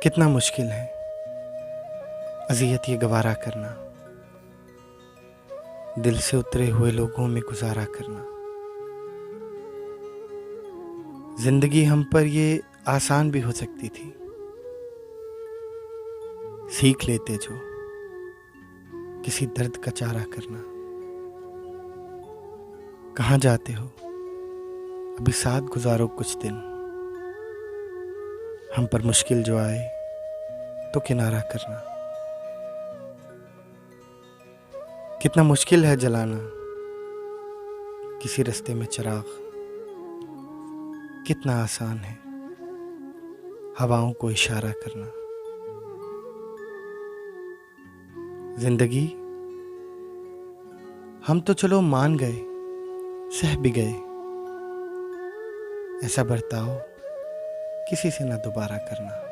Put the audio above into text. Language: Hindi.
कितना मुश्किल है अज़ियत ये गवारा करना, दिल से उतरे हुए लोगों में गुजारा करना। जिंदगी हम पर ये आसान भी हो सकती थी, सीख लेते जो किसी दर्द का चारा करना। कहाँ जाते हो अभी साथ गुजारो कुछ दिन, हम पर मुश्किल जो आए तो किनारा करना। कितना मुश्किल है जलाना किसी रास्ते में चिराग, कितना आसान है हवाओं को इशारा करना। जिंदगी हम तो चलो मान गए, सह भी गए, ऐसा बर्ताव किसी से ना दोबारा करना।